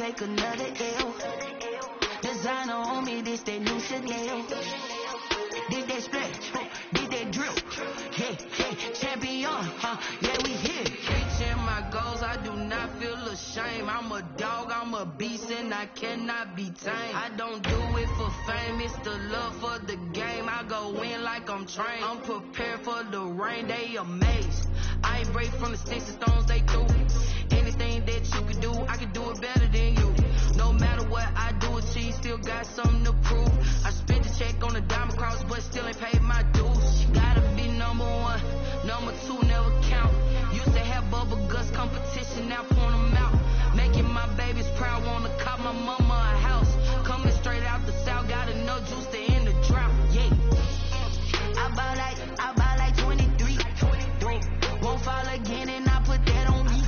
take another L. Designer on me, this that new Chanel. Did that splash, did that drip. Yeah, champion, yeah, we here. Reaching my goals, I do not feel ashamed. I'm a dog, I'm a beast, and I cannot be tamed. I don't do it for fame, it's the love for the game. I go in like I'm trained. I'm prepared for the rain, they amazed. I ain't break from the sticks and stones they threw. Anything that you can do, I can do it better than you. No matter what I do, achieve, still got something to prove. I spent the check on the diamond cross, but still ain't paid my dues. Gotta be number one, number two never count. Used to have bubble guts competition, now point them out. Making my babies proud, wanna cop my mama a house. Coming straight out the south, got enough juice to end the drought. Yeah, I buy like 23. Won't fall again, and I put that on me.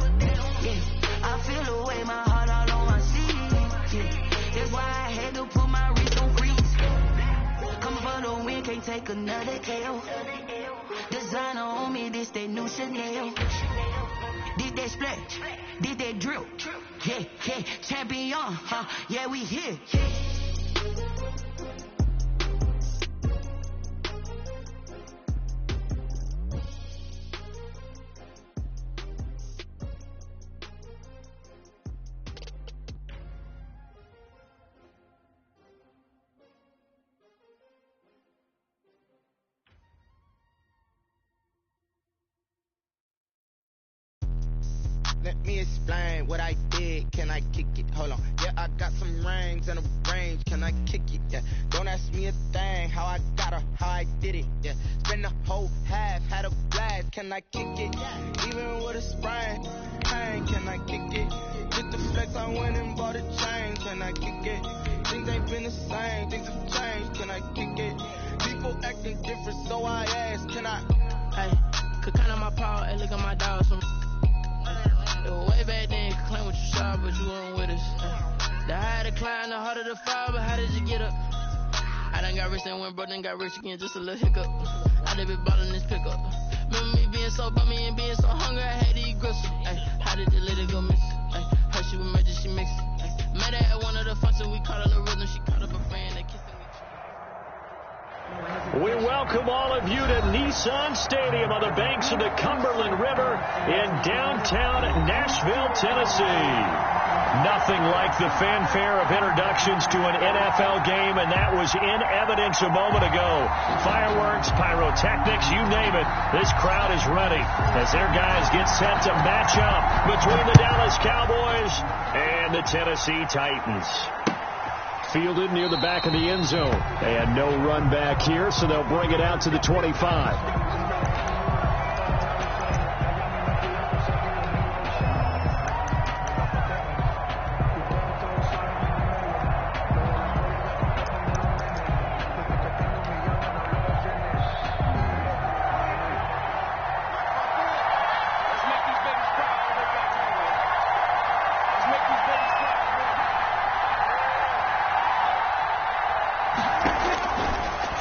Yeah, I feel the way, my heart all on my sleeve. Yeah, that's why I had to put my wrist on freeze. Coming for the win, can't take another L. Designer on me, this that new Chanel. Did that splash, did that drip. Yeah, champion, yeah, we here. Let me explain what I did. Can I kick it? Hold on. Yeah, I got some rings and a range. Can I kick it? Yeah. Don't ask me a thing. How I got her, how I did it. Yeah. Spend the whole half, had a blast. Can I kick it? Even with a sprain. Pain, can I kick it? Hit the flex, I went and bought a chain. Can I kick it? Things ain't been the same. Things have changed. Can I kick it? People acting different, so I ask. Can I? Hey, could count on my power. Hey, look at my dog. Way back then, could claim what you saw, but you weren't with us. The higher the climb, the harder the fall, but how did you get up? I done got rich and went broke, then got rich again, just a little hiccup. I done been ballin' this pickup. Remember me being so bummy and being so hungry, I had to eat gristle. Ay, how did the lady go miss? Ay, her she was major, she mixed. Met her at one of the functions, we caught her the rhythm, she caught up a friend, they kissed. We welcome all of you to Nissan Stadium on the banks of the Cumberland River in downtown Nashville, Tennessee. Nothing like the fanfare of introductions to an NFL game, and that was in evidence a moment ago. Fireworks, pyrotechnics, you name it. This crowd is ready as their guys get set to match up between the Dallas Cowboys and the Tennessee Titans. Fielded near the back of the end zone. And no run back here, so they'll bring it out to the 25.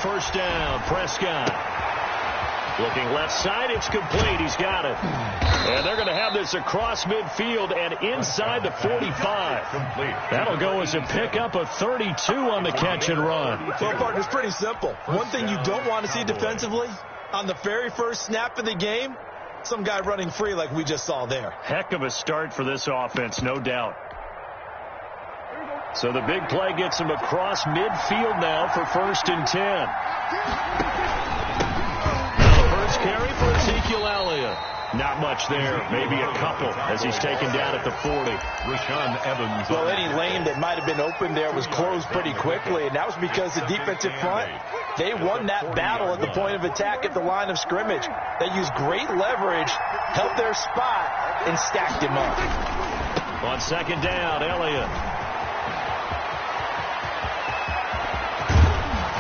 First down, Prescott. Looking left side, it's complete. He's got it. And they're going to have this across midfield and inside the 45. That'll go as a pickup of 32 on the catch and run. Well, partner, it's pretty simple. One thing you don't want to see defensively, on the very first snap of the game, some guy running free like we just saw there. Heck of a start for this offense, no doubt. So the big play gets him across midfield now for 1st and 10. First carry for Ezekiel Elliott. Not much there, maybe a couple as he's taken down at the 40. Rashaan Evans. Well, any lane that might have been open there was closed pretty quickly, and that was because the defensive front, they won that battle at the point of attack at the line of scrimmage. They used great leverage, held their spot, and stacked him up. On 2nd down, Elliott.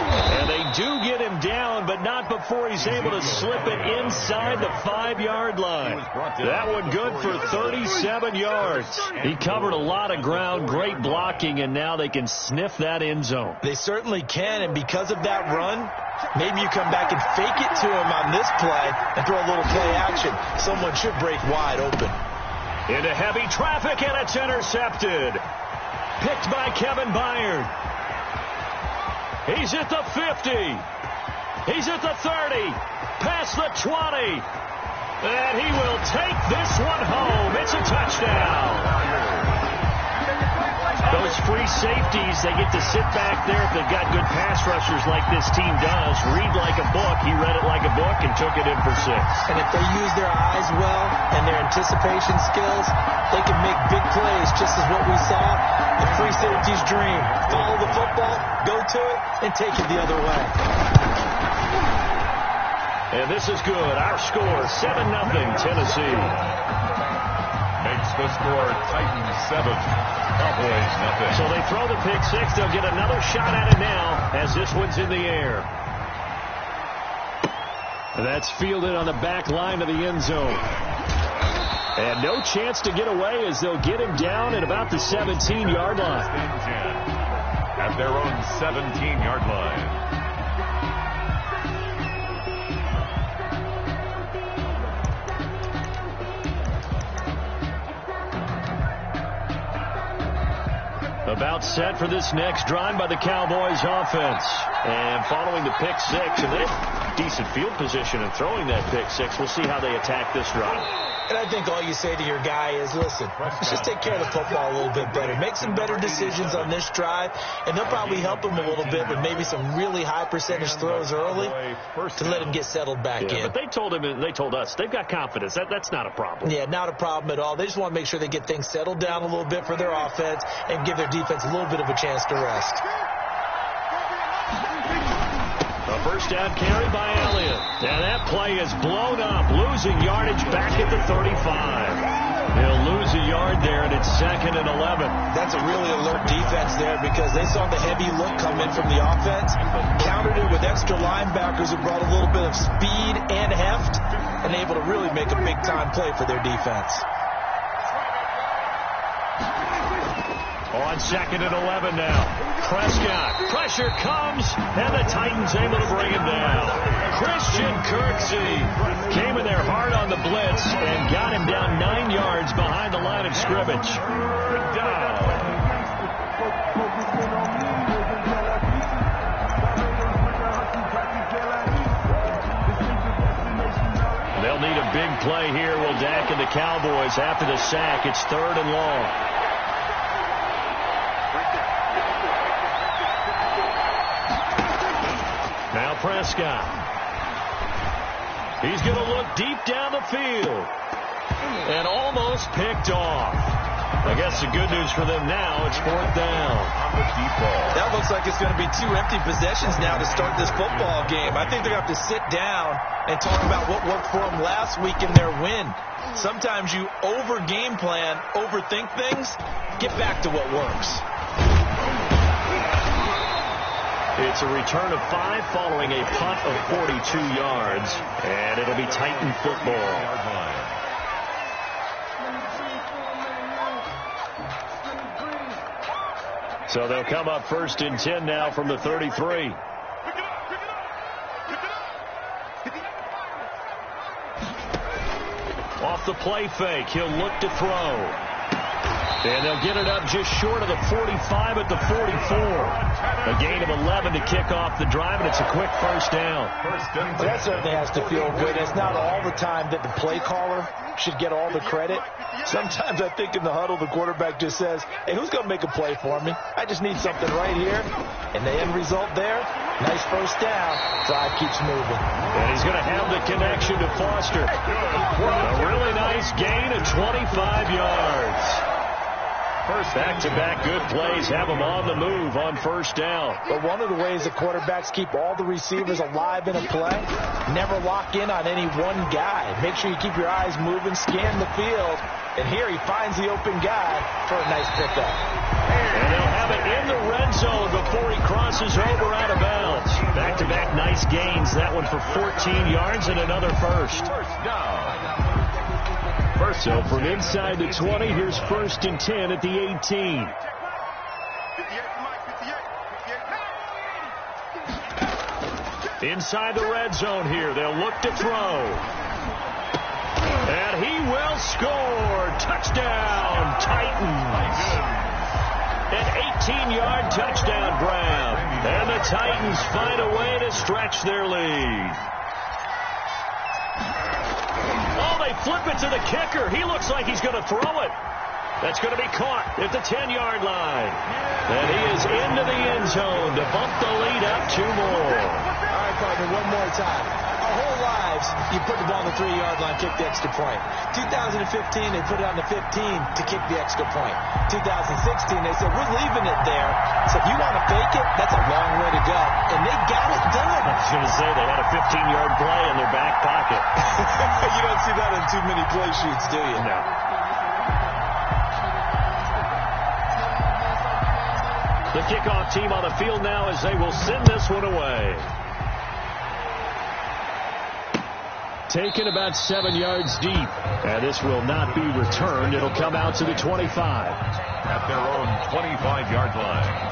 And they do get him down, but not before he's able to slip it inside the 5-yard line. That one good for 37 yards. He covered a lot of ground, great blocking, and now they can sniff that end zone. They certainly can, and because of that run, maybe you come back and fake it to him on this play and throw a little play action. Someone should break wide open. Into heavy traffic, and it's intercepted. Picked by Kevin Byard. He's at the 50. He's at the 30. Past the 20. And he will take this one home. It's a touchdown. Those free safeties, they get to sit back there if they've got good pass rushers like this team does. Read like a book. He read it like a book and took it in for 6. And if they use their eyes well and their anticipation skills, they can make big plays, just as what we saw the free safety's dream. Follow the football, go to it, and take it the other way. And this is good. Our score, 7-0 Tennessee. Makes the score Titans 7, Cowboys nothing. So they throw the pick 6. They'll get another shot at it now as this one's in the air. And that's fielded on the back line of the end zone. And no chance to get away as they'll get him down at about the 17-yard line. At their own 17-yard line. About set for this next drive by the Cowboys offense. And following the pick 6, and they have decent field position in throwing that pick 6. We'll see how they attack this drive. And I think all you say to your guy is, listen, let's just take care of the football a little bit better. Make some better decisions on this drive, and they'll probably help him a little bit with maybe some really high percentage throws early to let him get settled back in. But they told him, and they told us, they've got confidence. That's not a problem. Yeah, not a problem at all. They just want to make sure they get things settled down a little bit for their offense and give their defense a little bit of a chance to rest. A first down carry by Elliott. And that play is blown up, losing yardage back at the 35. They'll lose a yard there, and it's 2nd and 11. That's a really alert defense there because they saw the heavy look come in from the offense, countered it with extra linebackers who brought a little bit of speed and heft, and able to really make a big-time play for their defense. On 2nd and 11 now. Prescott. Pressure comes, and the Titans able to bring him down. Christian Kirksey came in there hard on the blitz and got him down 9 yards behind the line of scrimmage. They'll need a big play here. Will Dak and the Cowboys after the sack. It's 3rd and long. Now Prescott. He's going to look deep down the field. And almost picked off. I guess the good news for them now, it's 4th down. That looks like it's going to be 2 empty possessions now to start this football game. I think they're going to have to sit down and talk about what worked for them last week in their win. Sometimes you over-game plan, overthink things, get back to what works. It's a return of 5 following a punt of 42 yards. And it'll be Titan football. So they'll come up 1st and 10 now from the 33. Off the play fake, he'll look to throw. And they'll get it up just short of the 45 at the 44. A gain of 11 to kick off the drive, and it's a quick first down. Well, that certainly has to feel good. It's not all the time that the play caller should get all the credit. Sometimes I think in the huddle, the quarterback just says, hey, who's going to make a play for me? I just need something right here. And the end result there, nice first down. Drive keeps moving. And he's going to have the connection to Foster. A really nice gain of 25 yards. Back-to-back good plays have them on the move on first down. But one of the ways the quarterbacks keep all the receivers alive in a play, never lock in on any one guy. Make sure you keep your eyes moving, scan the field, and here he finds the open guy for a nice pickup. And they'll have it in the red zone before he crosses over out of bounds. Back-to-back nice gains. That one for 14 yards and another first. So from inside the 20, here's 1st and 10 at the 18. Inside the red zone here, they'll look to throw. And he will score. Touchdown, Titans. An 18-yard touchdown grab. And the Titans find a way to stretch their lead. Oh, they flip it to the kicker. He looks like he's going to throw it. That's going to be caught at the 10-yard line. And he is into the end zone to bump the lead up 2 more. All right, partner, one more time. Our whole lives, you put the ball on the 3-yard line, kick the extra point. 2015, they put it on the 15 to kick the extra point. 2016, they said, we're leaving it there. So if you want to fake it, that's a long way to go. And they got it done. I was going to say, they had a 15-yard play in their back pocket. You don't see that in too many play shoots, do you? No. The kickoff team on the field now as they will send this one away. Taken about 7 yards deep. And this will not be returned. It'll come out to the 25. At their own 25-yard line.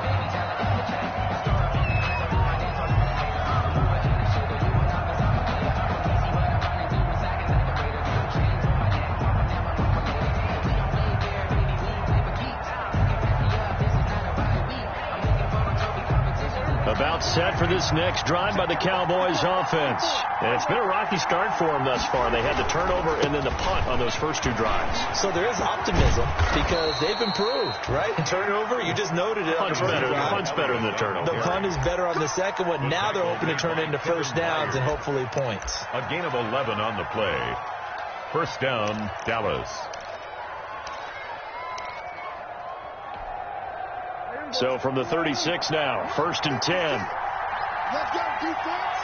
About set for this next drive by the Cowboys offense. And it's been a rocky start for them thus far. They had the turnover and then the punt on those first 2 drives. So there is optimism because they've improved, right? Turnover, you just noted it. Punt's better. The punt's better than the turnover. The punt is better on the second one. Now they're hoping to turn it into first downs and hopefully points. A gain of 11 on the play. First down, Dallas. So from the 36 now, 1st and 10. Let's go, defense.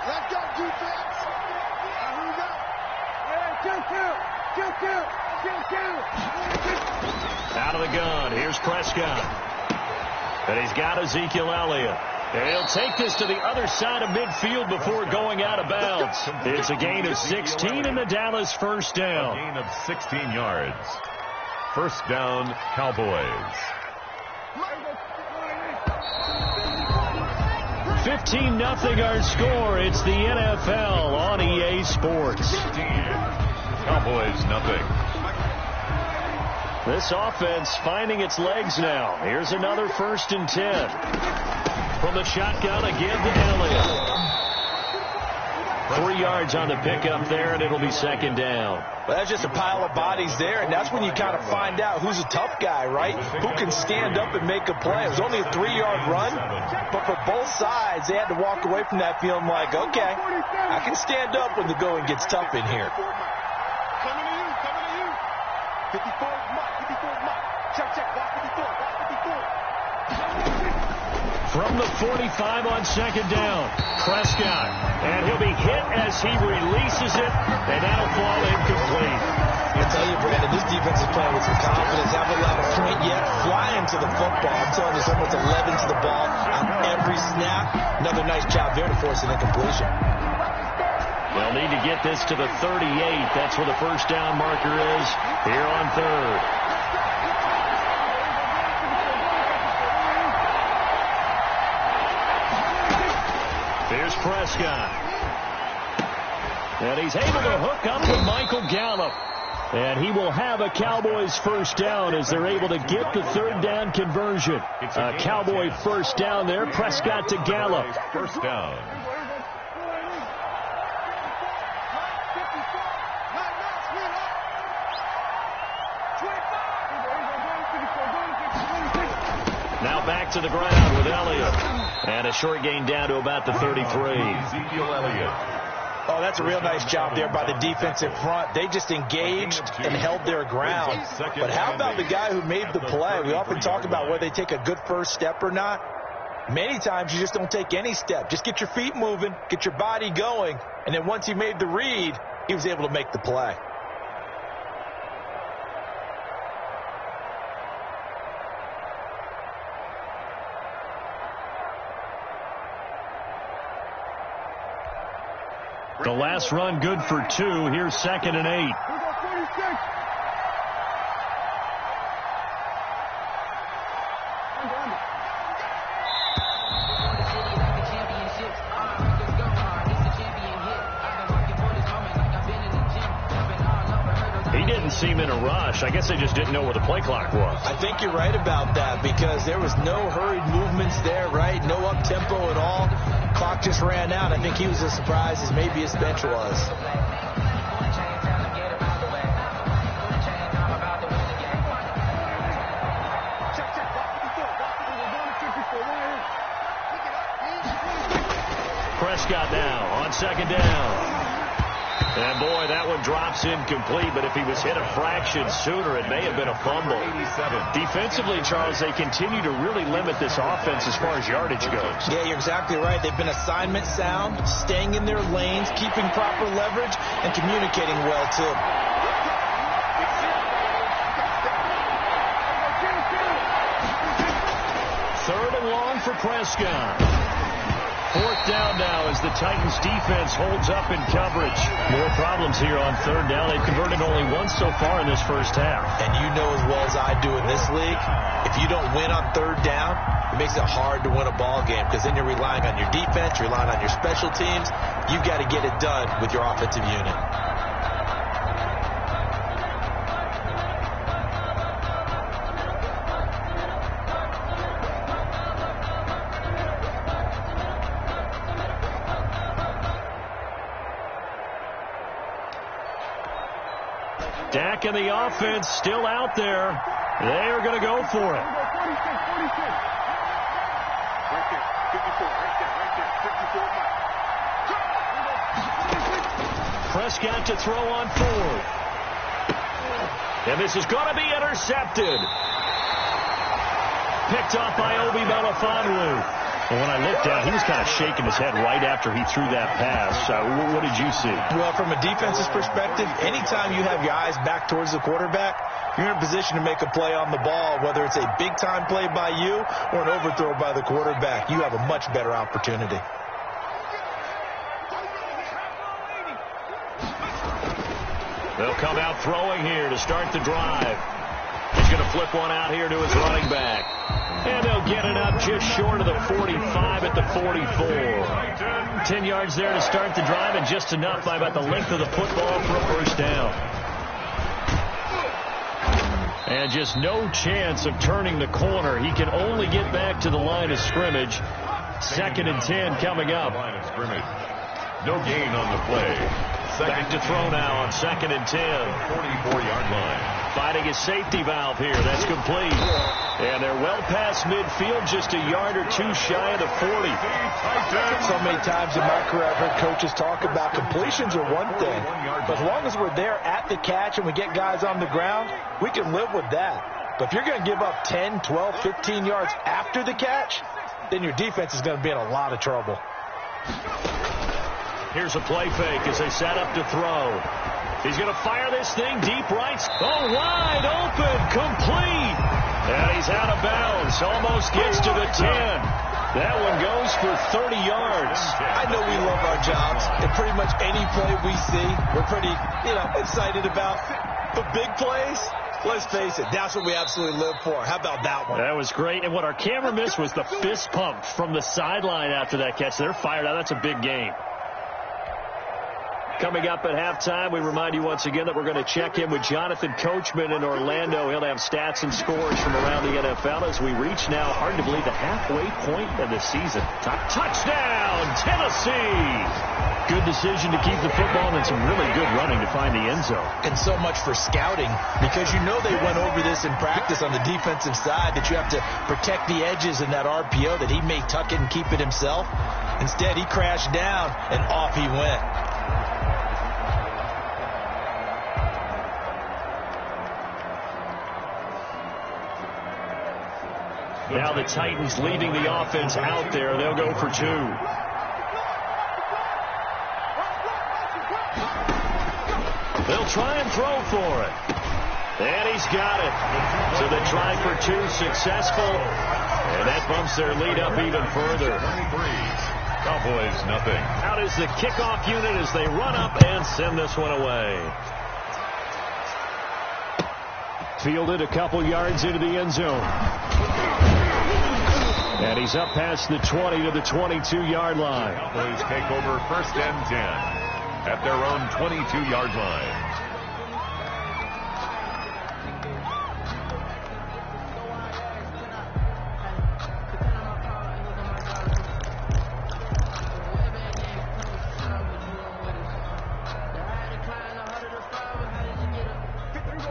Let's go, defense. Here we go. Yeah, Out of the gun, here's Prescott. And he's got Ezekiel Elliott. And he'll take this to the other side of midfield before going out of bounds. It's a gain of 16 and the Dallas first down. A gain of 16 yards. First down, Cowboys. 15-0 our score. It's the NFL on EA Sports. Cowboys nothing. This offense finding its legs now. Here's another 1st and 10. From the shotgun again to Elliott. 3 yards on the pickup there, and it'll be 2nd down. Well, that's just a pile of bodies there, and that's when you kind of find out who's a tough guy, right? Who can stand up and make a play. It was only a 3-yard run, but for both sides, they had to walk away from that feeling like, okay, I can stand up when the going gets tough in here. Coming to you. 54 Mike. Check, watch 54. From the 45 on 2nd down, Prescott. And he'll be hit as he releases it, and that'll fall incomplete. I tell you, Brandon, this defense is playing with some confidence. Haven't allowed a point yet. Flying to the football. I'm telling you, almost 11 to the ball on every snap. Another nice job there to force an incompletion. They'll need to get this to the 38. That's where the first down marker is here on 3rd. Here's Prescott. And he's able to hook up with Michael Gallup. And he will have a Cowboys first down as they're able to get the 3rd down conversion. A Cowboy first down there. Prescott to Gallup. First down. Now back to the ground with Elliott. And a short gain down to about the 33. Ezekiel Elliott. Oh, that's a real nice job there by the defensive front. They just engaged and held their ground. But how about the guy who made the play? We often talk about whether they take a good first step or not. Many times you just don't take any step. Just get your feet moving, get your body going, and then once he made the read, he was able to make the play. The last run good for 2. Here's 2nd and 8. didn't seem in a rush. I guess they just didn't know where the play clock was. I think you're right about that because there was no hurried movements there, right? No up-tempo at all. Clock just ran out. I think he was as surprised as maybe his bench was. Prescott now on second down. And, boy, that one drops incomplete, but if he was hit a fraction sooner, it may have been a fumble. Defensively, Charles, they continue to really limit this offense as far as yardage goes. Yeah, you're exactly right. They've been assignment sound, staying in their lanes, keeping proper leverage, and communicating well, too. Third and long for Prescott. Fourth down now as the Titans defense holds up in coverage. More problems here on third down. They've converted only once so far in this first half. And you know as well as I do in this league, if you don't win on third down, it makes it hard to win a ball game because then you're relying on your defense, you're relying on your special teams. You've got to get it done with your offensive unit. Dak and the offense still out there. They are going to go for it. Prescott to throw on fourth. And this is going to be intercepted. Picked off by Obi Melifonwu. Well, when I looked down, he was kind of shaking his head right after he threw that pass. What did you see? Well, from a defense's perspective, anytime you have your eyes back towards the quarterback, you're in a position to make a play on the ball, whether it's a big-time play by you or an overthrow by the quarterback. You have a much better opportunity. They'll come out throwing here to start the drive. He's going to flip one out here to his running back. And they'll get it up just short of the 45 at the 44. 10 yards there to start the drive, and just enough by about the length of the football for a first down. And just no chance of turning the corner. He can only get back to the line of scrimmage. 2nd and 10 coming up. Line of scrimmage. No gain on the play. Back to throw now on 2nd and 10. 44-yard line. Finding a safety valve here. That's complete. And they're well past midfield, just a yard or two shy of the 40. So many times in my career I've heard coaches talk about completions are one thing. But as long as we're there at the catch and we get guys on the ground, we can live with that. But if you're going to give up 10, 12, 15 yards after the catch, then your defense is going to be in a lot of trouble. Here's a play fake as they set up to throw. He's going to fire this thing deep right. Oh, wide open, complete. And he's out of bounds. Almost gets to the 10. That one goes for 30 yards. I know we love our jobs. And pretty much any play we see, we're pretty, excited about. But big plays, let's face it, that's what we absolutely live for. How about that one? That was great. And what our camera missed was the fist pump from the sideline after that catch. They're fired out. That's a big game. Coming up at halftime, we remind you once again that we're going to check in with Jonathan Coachman in Orlando. He'll have stats and scores from around the NFL as we reach now, hard to believe, the halfway point of the season. Touchdown, Tennessee! Good decision to keep the football and some really good running to find the end zone. And so much for scouting, because you know they went over this in practice on the defensive side, that you have to protect the edges in that RPO, that he may tuck it and keep it himself. Instead, he crashed down, and off he went. Now the Titans leaving the offense out there. They'll go for two. They'll try and throw for it. And he's got it. So the try for two successful. And that bumps their lead up even further. Cowboys, nothing. Out is the kickoff unit as they run up and send this one away. Fielded a couple yards into the end zone. And he's up past the 20 to the 22-yard line. Cowboys take over 1st and 10 at their own 22-yard line.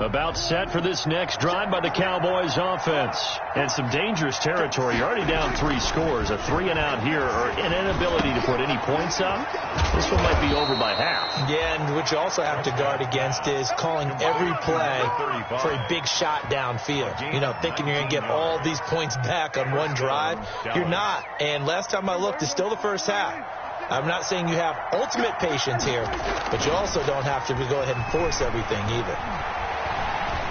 About set for this next drive by the Cowboys offense. And some dangerous territory. You're already down 3 scores. A 3-and-out here, or an inability to put any points up. This one might be over by half. Yeah, and what you also have to guard against is calling every play for a big shot downfield. You know, thinking you're going to get all these points back on one drive. You're not. And last time I looked, it's still the first half. I'm not saying you have ultimate patience here, but you also don't have to go ahead and force everything either.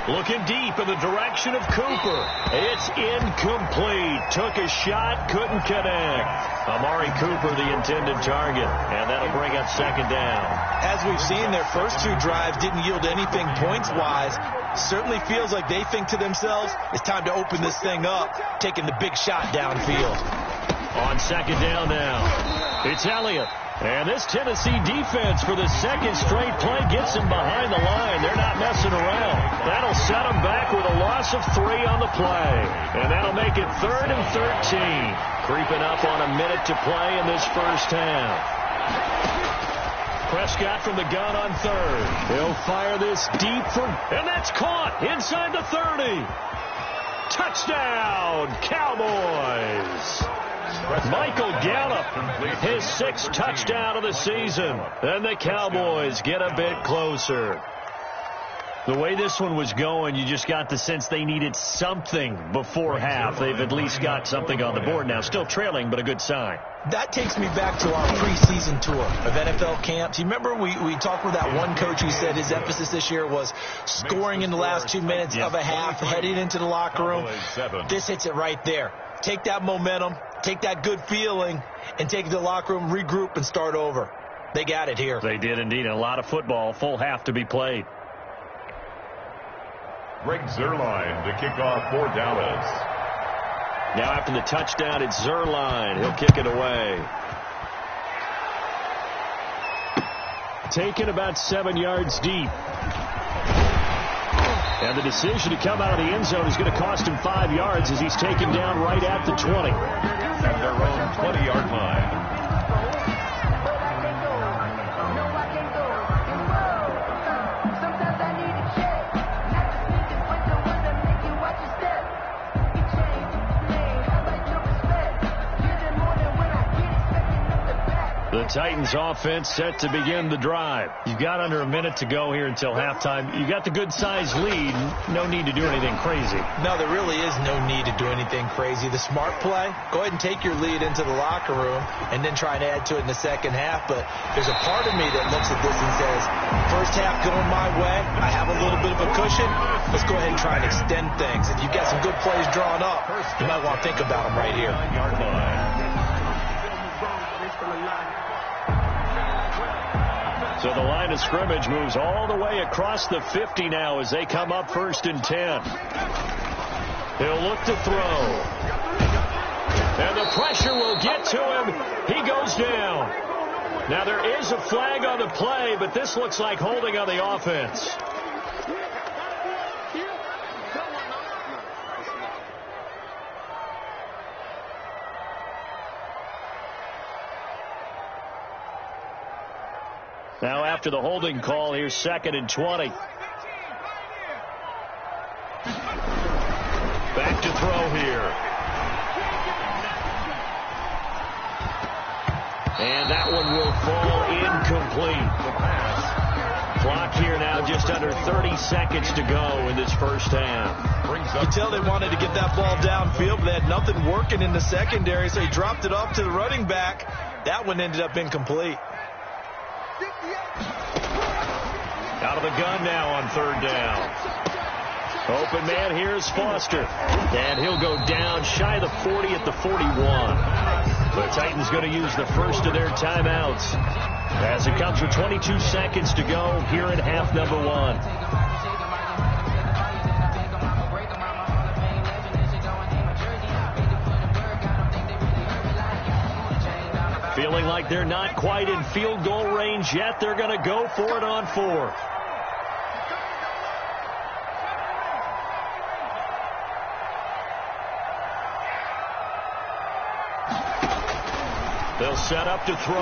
Looking deep in the direction of Cooper. It's incomplete. Took a shot, couldn't connect. Amari Cooper, the intended target, and that'll bring up second down. As we've seen, their first 2 drives didn't yield anything points-wise. Certainly feels like they think to themselves, it's time to open this thing up, taking the big shot downfield. On second down now, it's Elliott. And this Tennessee defense for the second straight play gets him behind the line. They're not messing around. That'll set them back with a loss of 3 on the play. And that'll make it 3rd and 13. Creeping up on a minute to play in this first half. Prescott from the gun on 3rd. He'll fire this deep and that's caught inside the 30. Touchdown, Cowboys. Michael Gallup, his 6th touchdown of the season. And the Cowboys get a bit closer. The way this one was going, you just got the sense they needed something before half. They've at least got something on the board now. Still trailing, but a good sign. That takes me back to our preseason tour of NFL camps. You remember we talked with that one coach who said his emphasis this year was scoring in the last 2 minutes of a half, heading into the locker room. This hits it right there. Take that momentum, take that good feeling, and take it to the locker room, regroup, and start over. They got it here. They did indeed. A lot of football, full half to be played. Greg Zuerlein to kick off for Dallas. Now after the touchdown, it's Zuerlein. He'll kick it away. Taken about 7 yards deep. And the decision to come out of the end zone is going to cost him 5 yards as he's taken down right at the 20. At their own 20-yard line. The Titans offense set to begin the drive. You've got under a minute to go here until halftime. You got the good size lead. No need to do anything crazy. No, there really is no need to do anything crazy. The smart play, go ahead and take your lead into the locker room and then try and add to it in the second half. But there's a part of me that looks at this and says, first half going my way, I have a little bit of a cushion. Let's go ahead and try and extend things. If you've got some good plays drawn up, you might want to think about them right here. So the line of scrimmage moves all the way across the 50 now as they come up 1st and 10. He'll look to throw. And the pressure will get to him. He goes down. Now there is a flag on the play, but this looks like holding on the offense. Now after the holding call, here's 2nd and 20. Back to throw here. And that one will fall incomplete. Clock here now just under 30 seconds to go in this first half. You could tell they wanted to get that ball downfield, but they had nothing working in the secondary, so he dropped it off to the running back. That one ended up incomplete. Out of the gun now on 3rd down. Open man here is Foster. And he'll go down shy of the 40 at the 41. The Titans going to use the first of their timeouts as it comes with 22 seconds to go here in half number 1. Feeling like they're not quite in field goal range yet. They're going to go for it on 4th. They'll set up to throw.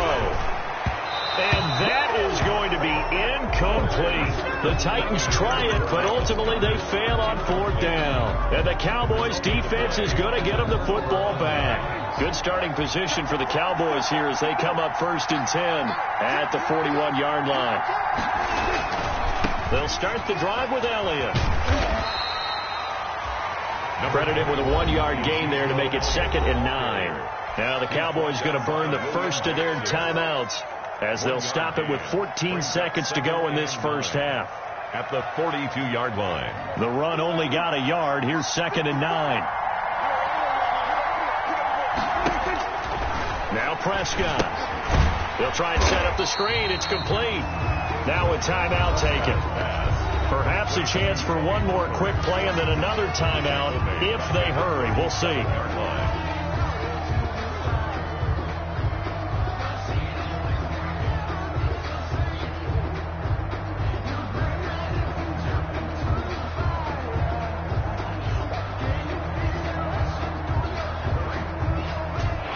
And that is going to be incomplete. The Titans try it, but ultimately they fail on 4th down. And the Cowboys defense is going to get them the football back. Good starting position for the Cowboys here as they come up 1st and 10 at the 41-yard line. They'll start the drive with Elliott. Credited with a 1-yard gain there to make it 2nd and 9. Now the Cowboys going to burn the first of their timeouts as they'll stop it with 14 seconds to go in this first half. At the 42-yard line. The run only got a yard. Here's 2nd and 9. Now Prescott. They'll try and set up the screen. It's complete. Now a timeout taken. Perhaps a chance for one more quick play and then another timeout if they hurry. We'll see.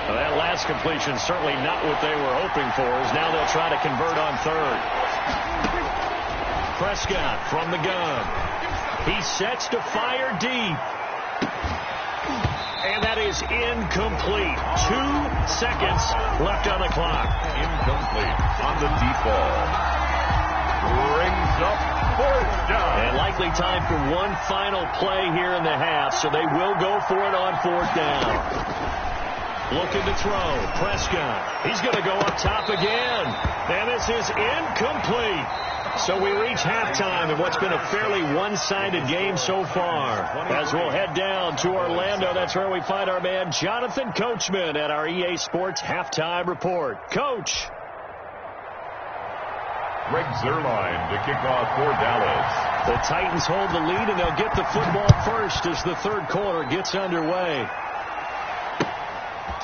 That last completion certainly not what they were hoping for, as now they'll try to convert on 3rd. Prescott from the gun. He sets to fire deep. And that is incomplete. 2 seconds left on the clock. Incomplete on the deep ball. Brings up 4th down. And likely time for one final play here in the half, so they will go for it on 4th down. Looking to throw. Prescott. He's going to go up top again. And this is incomplete. So we reach halftime in what's been a fairly one-sided game so far. As we'll head down to Orlando, that's where we find our man Jonathan Coachman at our EA Sports Halftime Report. Coach. Greg Zuerlein to kick off for Dallas. The Titans hold the lead, and they'll get the football first as the 3rd quarter gets underway.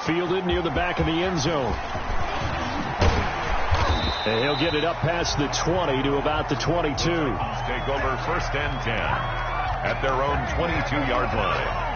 Fielded near the back of the end zone. And he'll get it up past the 20 to about the 22. Take over 1st and 10 at their own 22-yard line.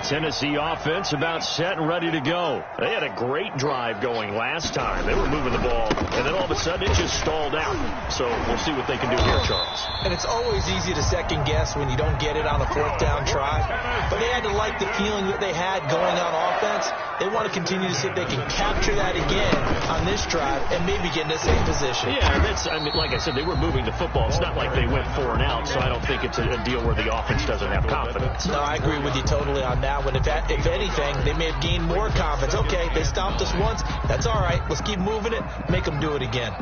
Tennessee offense about set and ready to go. They had a great drive going last time. They were moving the ball, and then all of a sudden it just stalled out. So we'll see what they can do here, Charles. And it's always easy to second guess when you don't get it on a 4th down try. But they had to like the feeling that they had going on offense. They want to continue to see if they can capture that again on this drive and maybe get in the same position. Yeah, I mean, like I said, they were moving the football. It's not like they went 4 and out, so I don't think it's a deal where the offense doesn't have confidence. No, I agree with you totally on that one. If anything, they may have gained more confidence. Okay, they stopped us once. That's all right. Let's keep moving it. Make them do it again.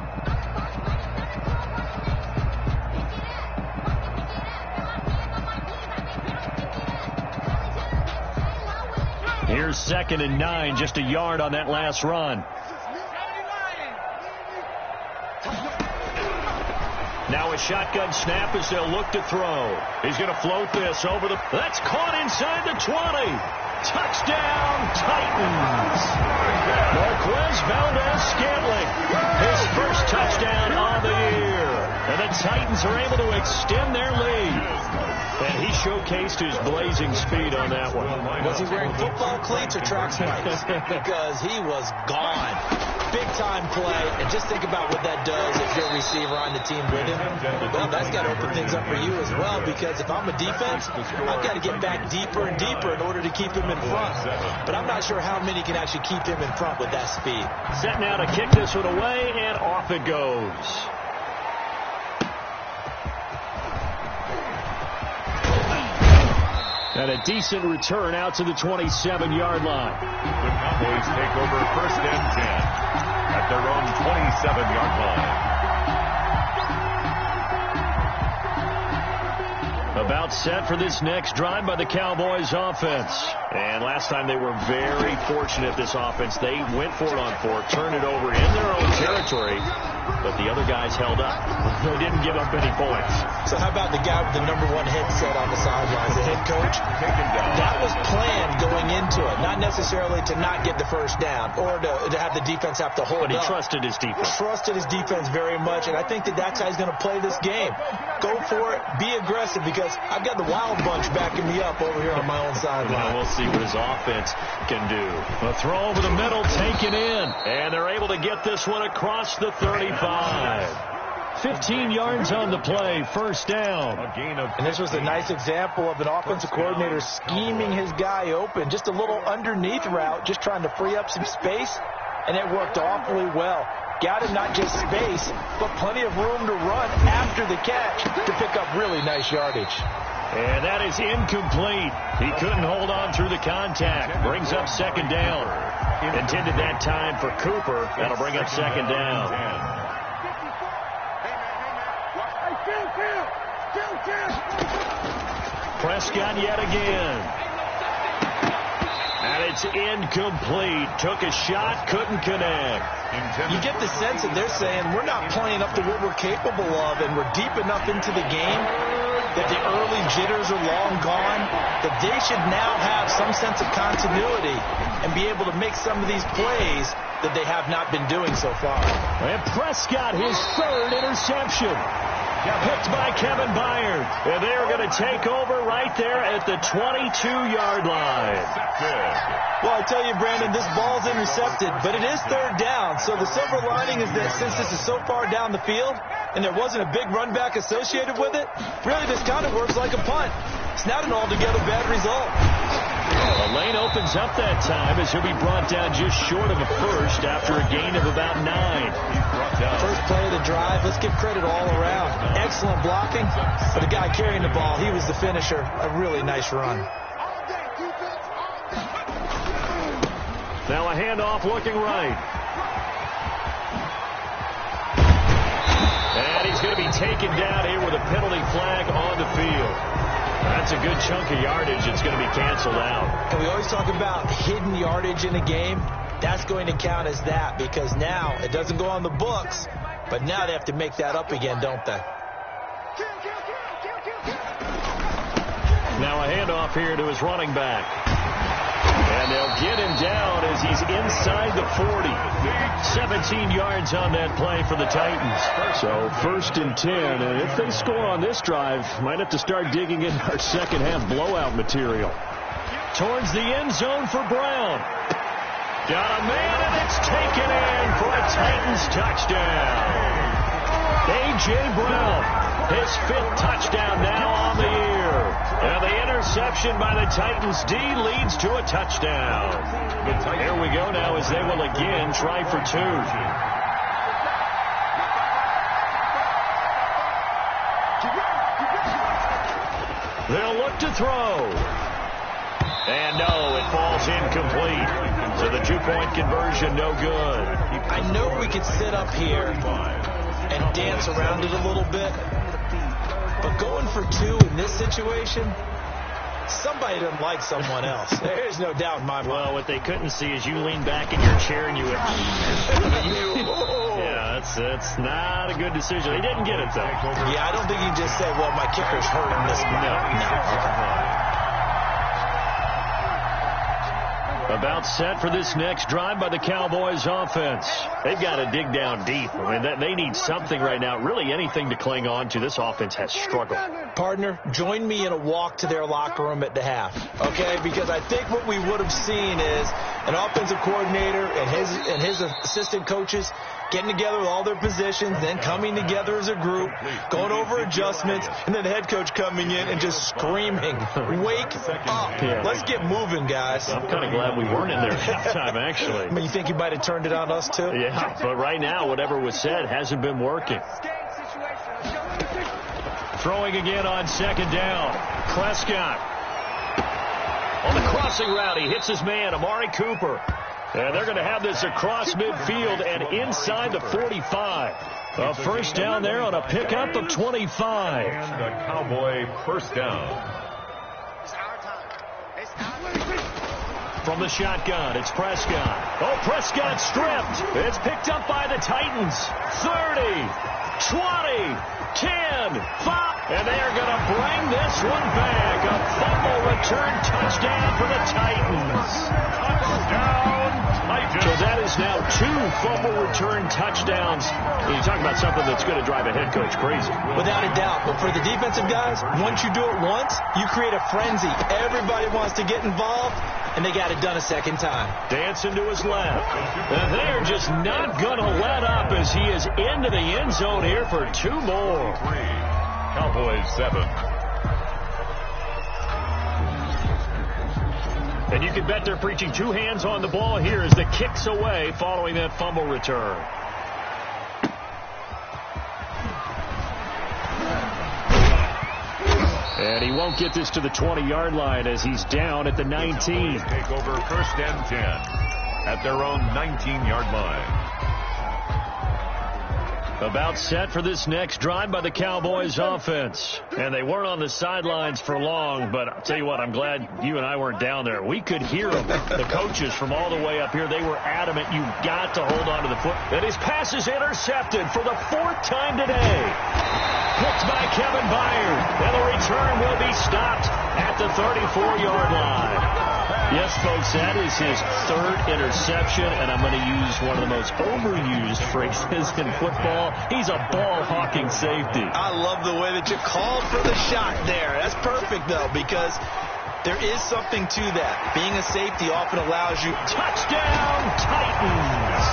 Here's 2nd and 9, just a yard on that last run. Now a shotgun snap as they'll look to throw. He's going to float this over the... That's caught inside the 20. Touchdown, Titans. Marquez Valdez-Scantling, his first touchdown on the year. And the Titans are able to extend their lead. And he showcased his blazing speed on that one. Was he wearing football cleats or track spikes? Because he was gone. Big-time play. And just think about what that does if you're a receiver on the team with him. Well, that's got to open things up for you as well, because if I'm a defense, I've got to get back deeper and deeper in order to keep him in front. But I'm not sure how many can actually keep him in front with that speed. Set now to kick this one away, and off it goes. And a decent return out to the 27-yard line. The Cowboys take over 1st and 10 at their own 27-yard line. About set for this next drive by the Cowboys offense. And last time they were very fortunate, this offense. They went for it on 4th, turned it over in their own territory, but the other guys held up. They didn't give up any points. So how about the guy with the #1 headset on the sidelines, the head coach? That was planned going into it, not necessarily to not get the first down or to have the defense have to hold up. But he trusted his defense. Trusted his defense very much, and I think that's how he's going to play this game. Go for it, be aggressive, because I've got the wild bunch backing me up over here on my own sideline. Well, we'll see what his offense can do. A throw over the middle, taken in, and they're able to get this one across the 35. 15 yards on the play, first down. And this was a nice example of an offensive coordinator scheming his guy open. Just a little underneath route, just trying to free up some space, and it worked awfully well. Got him not just space, but plenty of room to run after the catch to pick up really nice yardage. And that is incomplete. He couldn't hold on through the contact. Brings up second down. Intended that time for Cooper. That'll bring up second down. Prescott yet again. And it's incomplete. Took a shot, couldn't connect. You get the sense that they're saying we're not playing up to what we're capable of, and we're deep enough into the game that the early jitters are long gone, that they should now have some sense of continuity and be able to make some of these plays that they have not been doing so far. And Prescott, his third interception. Picked by Kevin Byard. And they are going to take over right there at the 22-yard line. Well, I tell you, Brandon, this ball's intercepted, but it is third down. So the silver lining is that since this is so far down the field and there wasn't a big run back associated with it, really this kind of works like a punt. It's not an altogether bad result. The lane opens up that time as he'll be brought down just short of a first after a gain of about 9. First play of the drive, let's give credit all around. Excellent blocking, but the guy carrying the ball, he was the finisher. A really nice run. Now a handoff looking right. And he's going to be taken down here with a penalty flag on the field. That's a good chunk of yardage. It's going to be canceled out. And we always talk about hidden yardage in a game. That's going to count as that, because now it doesn't go on the books, but now they have to make that up again, don't they? Now a handoff here to his running back. And they'll get him down as he's inside the 40. 17 yards on that play for the Titans. So 1st and 10. And if they score on this drive, might have to start digging in our second half blowout material. Towards the end zone for Brown. Got a man, and it's taken in for a Titans touchdown. A.J. Brown, his 5th touchdown now on the year. And the interception by the Titans D leads to a touchdown. Here we go now as they will again try for 2. They'll look to throw. And no, it falls incomplete. So the 2-point conversion, no good. I know we could sit up here and dance around it a little bit, but going for 2 in this situation, somebody doesn't like someone else. There's no doubt in my mind. Well, what they couldn't see is you lean back in your chair and you went, yeah, that's not a good decision. He didn't get it, though. Yeah, I don't think he just said, well, my kicker's hurting this one. No. About set for this next drive by the Cowboys offense. They've got to dig down deep. I mean, they need something right now, really anything to cling on to. This offense has struggled. Partner, join me in a walk to their locker room at the half, okay? Because I think what we would have seen is an offensive coordinator and his assistant coaches getting together with all their positions, then coming together as a group, going over adjustments, and then the head coach coming in and just screaming, wake up. Yeah. Let's get moving, guys. I'm kind of glad we weren't in there at halftime, actually. I mean, you think he might have turned it on us, too? Yeah, but right now, whatever was said hasn't been working. Throwing again on second down. Prescott. On the crossing route, he hits his man, Amari Cooper. And they're going to have this across midfield and inside the 45. A first down there on a pickup of 25. And a Cowboy first down. from the shotgun. It's Prescott. Oh, Prescott stripped. It's picked up by the Titans. 30, 20, 10, 5. And they are going to bring this one back. A fumble return touchdown for the Titans. Touchdown, Titans. So that is now 2 fumble return touchdowns. You talk about something that's going to drive a head coach crazy. Without a doubt. But for the defensive guys, once you do it once, you create a frenzy. Everybody wants to get involved, and they got it done a second time. Dancing to his left. And they're just not going to let up as he is into the end zone here for 2 more. Cowboys 7. And you can bet they're preaching 2 hands on the ball here as the kick's away following that fumble return. And he won't get this to the 20-yard line as he's down at the 19. Take over 1st and 10 at their own 19-yard line. About set for this next drive by the Cowboys offense. And they weren't on the sidelines for long, but I'll tell you what, I'm glad you and I weren't down there. We could hear them. The coaches from all the way up here, they were adamant. You've got to hold on to the foot. And his pass is intercepted for the 4th time today. Picked by Kevin Byard. And the return will be stopped at the 34-yard line. Yes, folks, that is his 3rd interception, and I'm going to use one of the most overused phrases in football. He's a ball-hawking safety. I love the way that you called for the shot there. That's perfect, though, because there is something to that. Being a safety often allows you. Touchdown, Titans!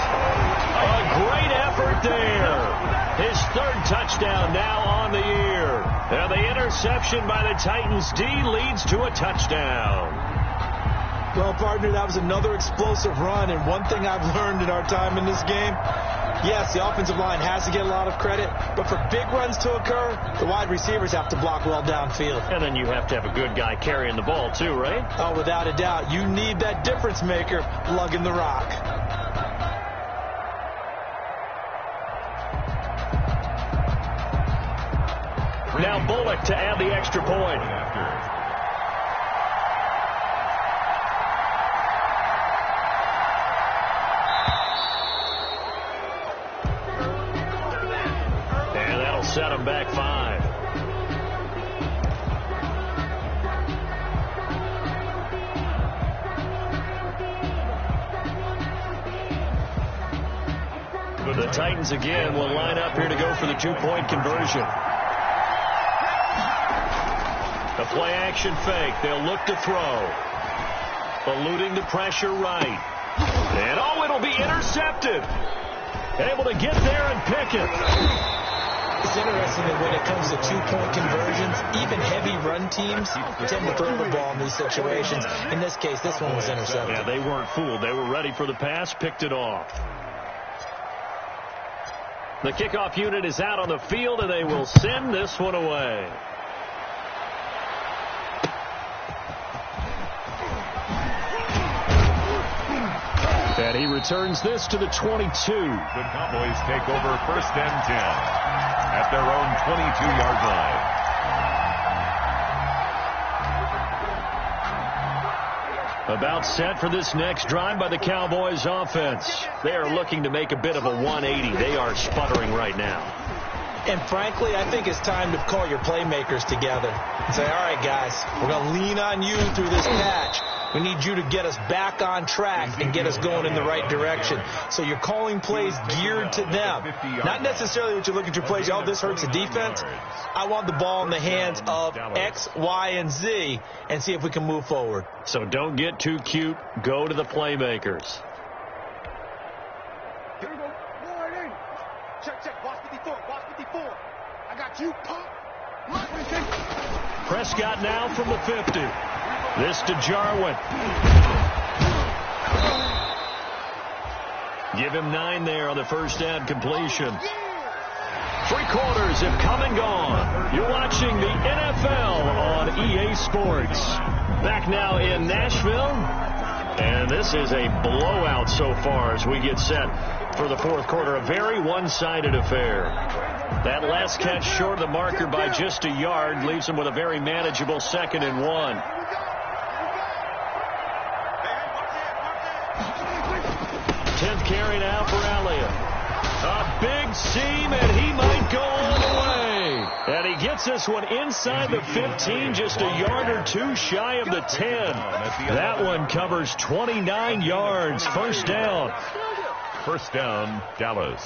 A great effort there. His 3rd touchdown now on the year. And the interception by the Titans D leads to a touchdown. Well, partner, that was another explosive run, and one thing I've learned in our time in this game, yes, the offensive line has to get a lot of credit, but for big runs to occur, the wide receivers have to block well downfield. And then you have to have a good guy carrying the ball, too, right? Oh, without a doubt. You need that difference maker lugging the rock. Now Bullock to add the extra point. And that'll set him back 5. The Titans again will line up here to go for the 2-point conversion. A play-action fake. They'll look to throw. Eluding the pressure right. And, oh, it'll be intercepted. Able to get there and pick it. It's interesting that when it comes to 2-point conversions, even heavy run teams tend to throw the ball in these situations. In this case, this one was intercepted. Yeah, they weren't fooled. They were ready for the pass, picked it off. The kickoff unit is out on the field, and they will send this one away. And he returns this to the 22. The Cowboys take over 1st and 10 at their own 22-yard line. About set for this next drive by the Cowboys offense. They are looking to make a bit of a 180. They are sputtering right now. And frankly, I think it's time to call your playmakers together and say, all right, guys, we're going to lean on you through this patch. We need you to get us back on track and get us going in the right direction. So you're calling plays geared to them. Not necessarily what you look at your plays, oh, this hurts the defense. I want the ball in the hands of X, Y, and Z and see if we can move forward. So don't get too cute. Go to the playmakers. Here we go. 180. Check. Watch 54. Watch 54. I got you. Pump. Prescott now from the 50. This to Jarwin. Give him 9 there on the first down completion. 3 quarters have come and gone. You're watching the NFL on EA Sports. Back now in Nashville. And this is a blowout so far as we get set for the 4th quarter. A very one-sided affair. That last catch short of the marker by just a yard leaves them with a very manageable 2nd and 1. carry now for Elliott. A big seam, and he might go all the way. And he gets this one inside the 15, just a yard or two shy of the 10. That one covers 29 yards. First down. First down, Dallas.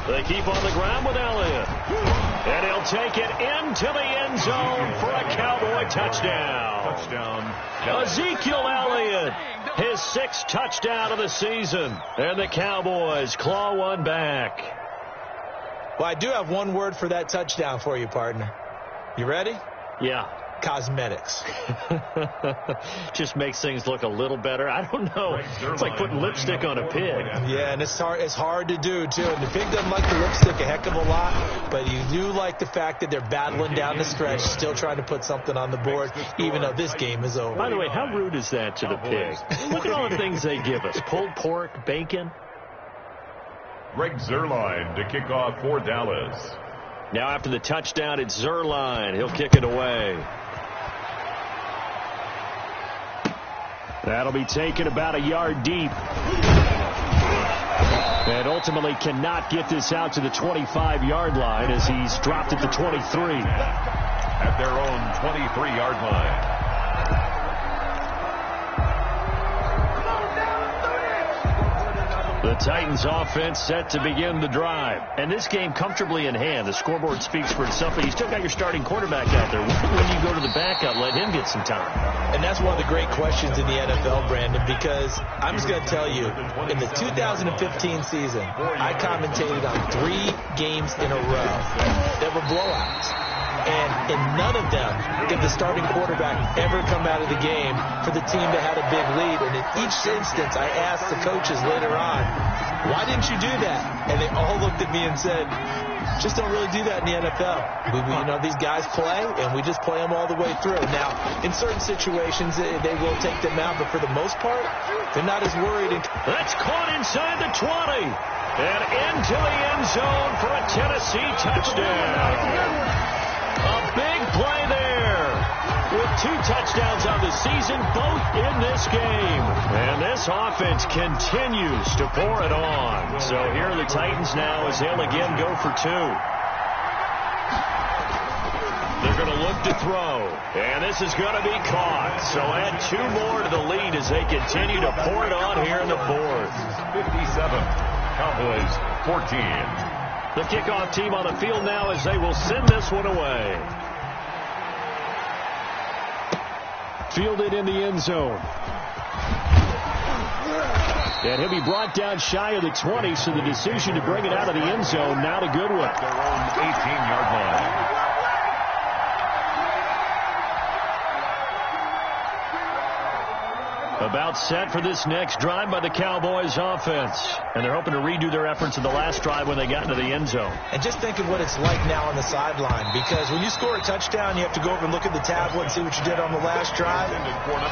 They keep on the ground with Elliott. And he'll take it into the end zone for a Cowboy touchdown. Touchdown. Ezekiel Elliott, his 6th touchdown of the season. And the Cowboys claw one back. Well, I do have one word for that touchdown for you, partner. You ready? Yeah. Cosmetics. Just makes things look a little better. I don't know. It's like putting lipstick on a pig. Yeah, and it's hard to do, too. And the pig doesn't like the lipstick a heck of a lot, but you do like the fact that they're battling down the stretch, still trying to put something on the board, even though this game is over. By the way, how rude is that to the pig? Look at all the things they give us. Pulled pork, bacon. Greg Zuerlein to kick off for Dallas. Now after the touchdown, it's Zuerlein. He'll kick it away. That'll be taken about a yard deep. And ultimately cannot get this out to the 25-yard line as he's dropped at the 23. At their own 23-yard line. The Titans offense set to begin the drive. And this game comfortably in hand. The scoreboard speaks for itself, but you still got your starting quarterback out there. When you go to the backup, let him get some time. And that's one of the great questions in the NFL, Brandon, because I'm just going to tell you, in the 2015 season, I commentated on 3 games in a row that were blowouts. And in none of them did the starting quarterback ever come out of the game for the team that had a big lead. And in each instance, I asked the coaches later on, why didn't you do that? And they all looked at me and said, just don't really do that in the NFL. These guys play, and we just play them all the way through. Now, in certain situations, they will take them out, but for the most part, they're not as worried. That's caught inside the 20 and into the end zone for a Tennessee touchdown. A big play there with 2 touchdowns on the season, both in this game. And this offense continues to pour it on. So here are the Titans now as they'll again go for 2. They're going to look to throw, and this is going to be caught. So add 2 more to the lead as they continue to pour it on here in the 4th. 57, Cowboys 14. The kickoff team on the field now as they will send this one away. Fielded in the end zone. And he'll be brought down shy of the 20, so the decision to bring it out of the end zone now to Goodwin. Their own 18-yard line. About set for this next drive by the Cowboys offense. And they're hoping to redo their efforts in the last drive when they got into the end zone. And just think of what it's like now on the sideline, because when you score a touchdown, you have to go over and look at the tablet and see what you did on the last drive.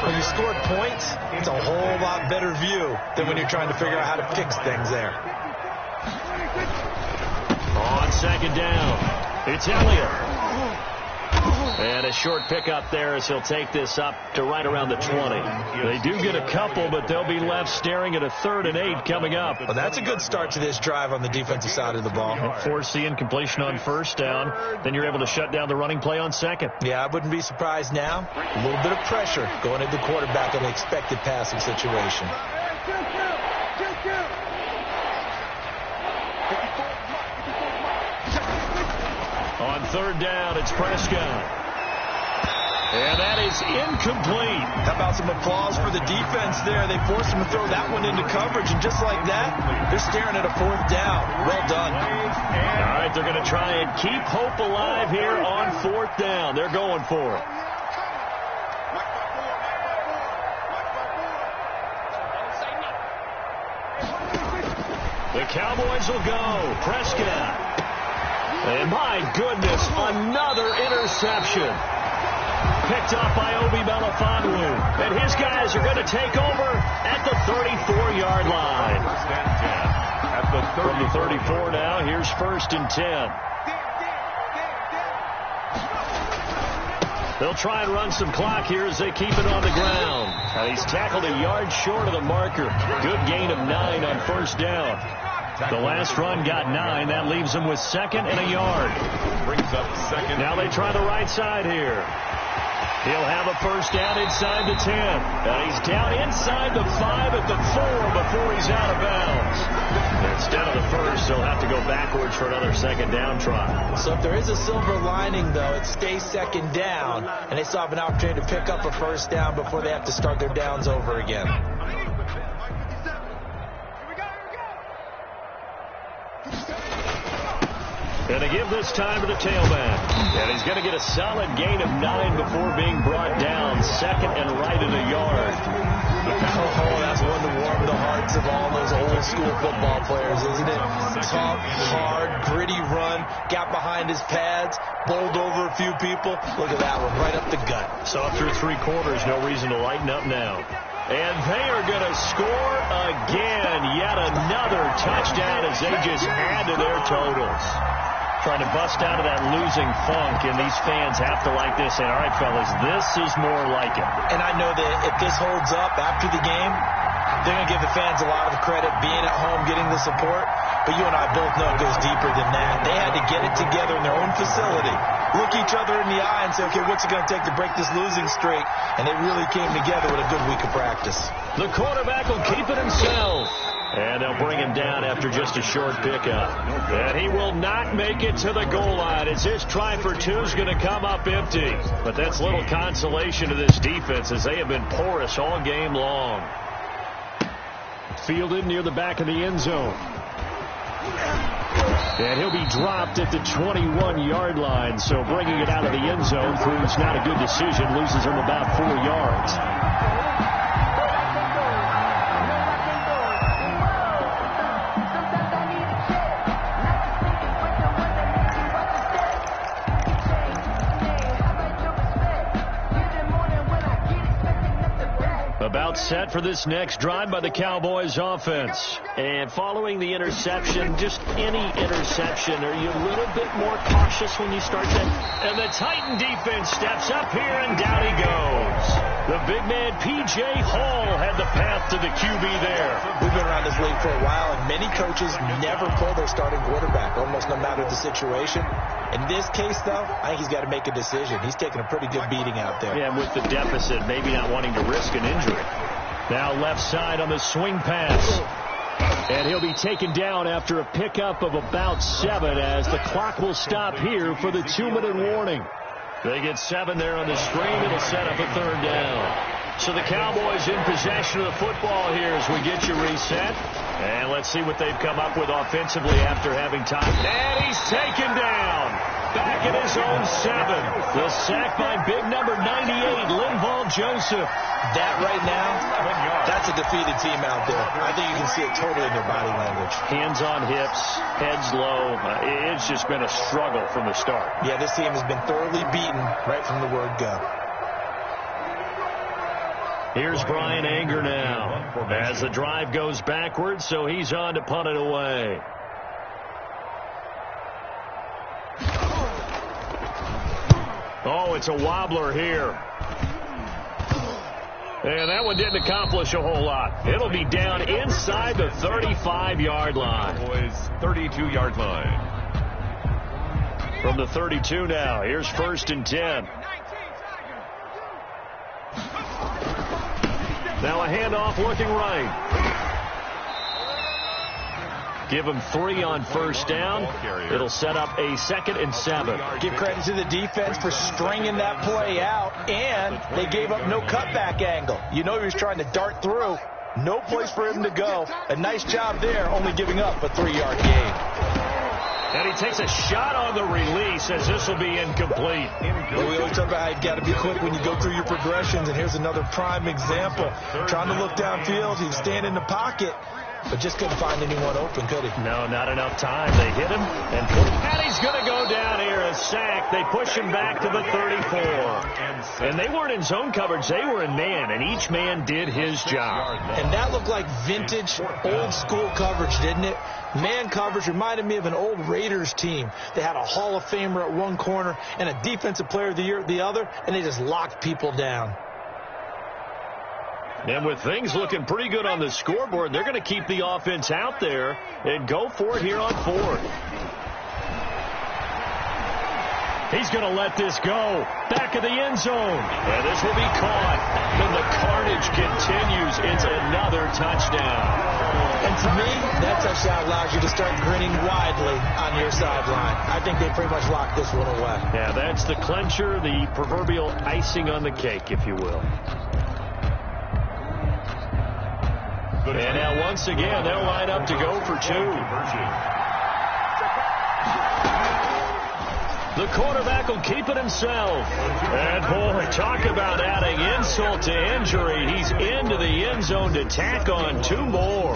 When you scored points, it's a whole lot better view than when you're trying to figure out how to fix things there. On second down, it's Elliott. And a short pickup there as he'll take this up to right around the 20. They do get a couple, but they'll be left staring at a 3rd and 8 coming up. Well, that's a good start to this drive on the defensive side of the ball. Force the incompletion on first down. Then you're able to shut down the running play on second. Yeah, I wouldn't be surprised now. A little bit of pressure going at the quarterback in an expected passing situation. On 3rd down, it's Prescott. And that is incomplete. How about some applause for the defense there? They forced him to throw that one into coverage, and just like that, they're staring at a 4th down. Well done. All right, they're going to try and keep hope alive here on 4th down. They're going for it. The Cowboys will go. Prescott. And my goodness, another interception. picked up by Obi Melifonwu. And his guys are going to take over at the 34-yard line. From the 34 now, here's 1st and 10. They'll try and run some clock here as they keep it on the ground. And he's tackled a yard short of the marker. Good gain of 9 on 1st down. The last run got 9. That leaves him with 2nd and a yard. Brings up 2nd. Now they try the right side here. He'll have a 1st down inside the 10. And he's down inside the 5 at the 4 before he's out of bounds. Instead of the 1st, he'll have to go backwards for another 2nd down try. So if there is a silver lining, though, it stays 2nd down, and they still have an opportunity to pick up a 1st down before they have to start their downs over again. And they give this time to the tailback. And he's going to get a solid gain of 9 before being brought down. 2nd and right at a yard. Oh, that's one to warm the hearts of all those old-school football players, isn't it? Tough, hard, gritty run. Got behind his pads. Bowled over a few people. Look at that one, right up the gut. So through 3 quarters, no reason to lighten up now. And they are going to score again. Yet another touchdown as they just add to their totals. Trying to bust out of that losing funk, and these fans have to like this. And all right, fellas, this is more like it. And I know that if this holds up after the game, they're going to give the fans a lot of credit being at home, getting the support. But you and I both know it goes deeper than that. They had to get it together in their own facility, look each other in the eye and say, okay, what's it going to take to break this losing streak? And they really came together with a good week of practice. The quarterback will keep it himself. And they'll bring him down after just a short pickup. And he will not make it to the goal line as his try for 2 is going to come up empty. But that's little consolation to this defense as they have been porous all game long. Fielded near the back of the end zone. And he'll be dropped at the 21-yard line. So bringing it out of the end zone proves not a good decision. Loses him about 4 yards. About set for this next drive by the Cowboys offense. And following the interception, just any interception, are you a little bit more cautious when you start that? And the Titan defense steps up here, and down he goes. The big man, P.J. Hall, had the path to the QB there. We've been around this league for a while, and many coaches never pull their starting quarterback, almost no matter the situation. In this case, though, I think he's got to make a decision. He's taking a pretty good beating out there. Yeah, with the deficit, maybe not wanting to risk an injury. Now left side on the swing pass. And he'll be taken down after a pickup of about 7 as the clock will stop here for the 2-minute warning. They get 7 there on the screen. It'll set up a 3rd down. So the Cowboys in possession of the football here as we get you reset. And let's see what they've come up with offensively after having time. And he's taken down. Back in his own 7. The sack by big number 98, Linval Joseph. That right now, that's a defeated team out there. I think you can see it totally in their body language. Hands on hips, heads low. It's just been a struggle from the start. Yeah, this team has been thoroughly beaten right from the word go. Here's Brian Anger now as the drive goes backwards, so he's on to punt it away. Oh, it's a wobbler here. And that one didn't accomplish a whole lot. It'll be down inside the 35-yard line. Boys, 32-yard line. From the 32 now, here's 1st and 10. Now a handoff looking right. Give him 3 on 1st down. It'll set up a 2nd and 7. Give credit to the defense for stringing that play out, and they gave up no cutback angle. You know he was trying to dart through. No place for him to go. A nice job there, only giving up a 3-yard gain. And he takes a shot on the release as this will be incomplete. We always talk about how you've got to be quick when you go through your progressions, and here's another prime example. Trying to look downfield, he's staying in the pocket, but just couldn't find anyone open, could he? No, not enough time. They hit him, and he's going to go down here, a sack. They push him back to the 34. And they weren't in zone coverage. They were in man, and each man did his job. And that looked like vintage, old-school coverage, didn't it? Man coverage reminded me of an old Raiders team. They had a Hall of Famer at one corner and a Defensive Player of the Year at the other, and they just locked people down. And with things looking pretty good on the scoreboard, they're going to keep the offense out there and go for it here on 4th. He's going to let this go. Back of the end zone. And this will be caught. And the carnage continues. It's another touchdown. And to me, that touchdown allows you to start grinning widely on your sideline. I think they pretty much locked this one away. Yeah, that's the clincher, the proverbial icing on the cake, if you will. And now once again, they'll line up to go for 2. The quarterback will keep it himself. And, boy, talk about adding insult to injury. He's into the end zone to tack on 2 more.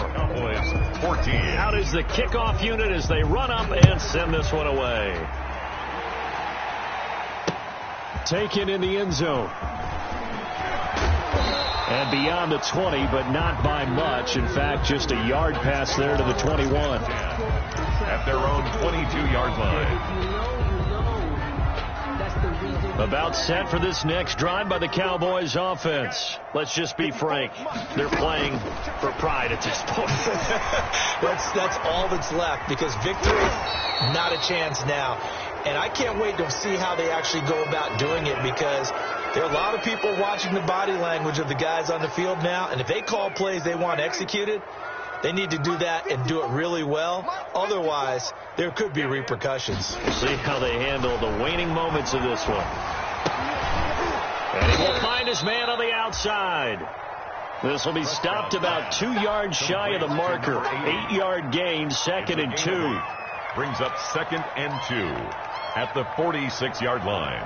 14. Out is the kickoff unit as they run up and send this one away. Taken in the end zone. And beyond the 20, but not by much. In fact, just a yard pass there to the 21. At their own 22-yard line. About set for this next drive by the Cowboys offense. Let's just be frank. They're playing for pride at this point. That's all that's left, because victory, not a chance now. And I can't wait to see how they actually go about doing it, because there are a lot of people watching the body language of the guys on the field now, and if they call plays they want executed, they need to do that and do it really well. Otherwise, there could be repercussions. We'll see how they handle the waning moments of this one. And he will find his man on the outside. This will be stopped about 2 yards shy of the marker. 8-yard gain, 2nd and 2. Brings up 2nd and 2 at the 46-yard line.